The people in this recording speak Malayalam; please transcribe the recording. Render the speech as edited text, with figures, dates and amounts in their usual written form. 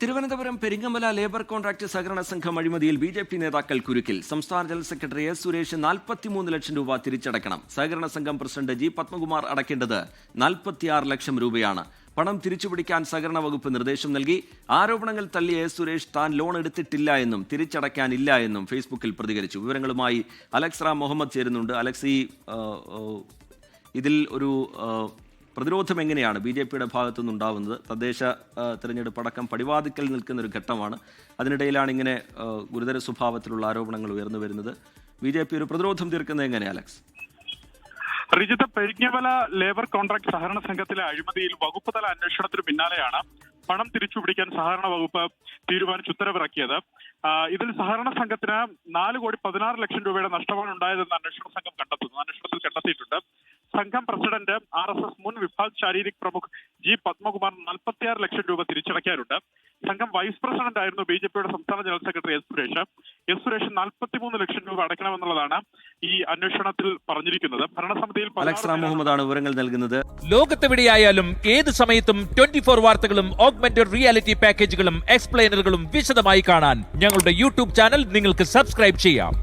തിരുവനന്തപുരം പെരിങ്ങമല ലേബർ കോൺട്രാക്ട് സഹകരണ സംഘം അഴിമതിയിൽ ബി.ജെ.പി. നേതാക്കൾ കുരുക്കിൽ. സംസ്ഥാന ജനറൽ സെക്രട്ടറി എസ് സുരേഷ് 43 ലക്ഷം രൂപ തിരിച്ചടക്കണം. സഹകരണ സംഘം പ്രസിഡന്റ് ജി പത്മകുമാർ അടയ്ക്കേണ്ടത് 46 ലക്ഷം രൂപയാണ്. പണം തിരിച്ചുപിടിക്കാൻ സഹകരണ വകുപ്പ് നിർദ്ദേശം നൽകി. ആരോപണങ്ങൾ തള്ളിയ എസ് സുരേഷ് താൻ ലോൺ എടുത്തിട്ടില്ല എന്നും തിരിച്ചടയ്ക്കാനില്ല എന്നും ഫേസ്ബുക്കിൽ പ്രതികരിച്ചു. വിവരങ്ങളുമായി അലക്സ് റാം മുഹമ്മദ് ചേരുന്നുണ്ട്. അലക്സ്, ഇതിൽ ഒരു പ്രതിരോധം എങ്ങനെയാണ് ബി.ജെ.പിയുടെ ഭാഗത്തുനിന്നുണ്ടാവുന്നത്? തദ്ദേശ തെരഞ്ഞെടുപ്പ് അടക്കം പടിവാതിക്കൽ നിൽക്കുന്ന ഒരു ഘട്ടമാണ്. അതിനിടയിലാണ് ഇങ്ങനെ ഗുരുതര സ്വഭാവത്തിലുള്ള ആരോപണങ്ങൾ ഉയർന്നു വരുന്നത്. ബി.ജെ.പി. ഒരു പ്രതിരോധം തീർക്കുന്നത് എങ്ങനെ, Alex? Rijith, Peringamala labour contract സഹകരണ സംഘത്തിലെ അഴിമതിയിൽ വകുപ്പ് തല അന്വേഷണത്തിന് പിന്നാലെയാണ് പണം തിരിച്ചുപിടിക്കാൻ സഹകരണ വകുപ്പ് തീരുമാനിച്ച് ഉത്തരവിറക്കിയത്. ഇതിൽ സഹകരണ സംഘത്തിന് 4,16 ലക്ഷം രൂപയുടെ നഷ്ടമാണ് ഉണ്ടായതെന്ന് അന്വേഷണ സംഘം അന്വേഷണത്തിൽ കണ്ടെത്തിയിട്ടുണ്ട്. സംഘം പ്രസിഡന്റ് RSS മുൻ വിഭാഗ് ശാരീരിക് പ്രമുഖ് ജി പത്മകുമാർ 46 ലക്ഷം രൂപ തിരിച്ചടയ്ക്കാനുണ്ട്. സംഘം വൈസ് പ്രസിഡന്റ് ആയിരുന്നു ബി.ജെ.പിയുടെ സംസ്ഥാന ജനറൽ സെക്രട്ടറി എസ് സുരേഷ് 43 ലക്ഷം രൂപ അടയ്ക്കണമെന്നുള്ളതാണ് ഈ അന്വേഷണത്തിൽ പറഞ്ഞിരിക്കുന്നത്. ഭരണസമിതിയിൽ അലക്സ് റാം മുഹമ്മദാണ് വിവരങ്ങൾ നൽകുന്നത്. ലോകത്തെവിടെയായാലും ഏത് സമയത്തും 24 വാർത്തകളും ഓഗ്മെന്റഡ് റിയാലിറ്റി പാക്കേജുകളും എക്സ്പ്ലെയിനറുകളും വിശദമായി കാണാൻ ഞങ്ങളുടെ യൂട്യൂബ് ചാനൽ നിങ്ങൾക്ക് സബ്സ്ക്രൈബ് ചെയ്യാം.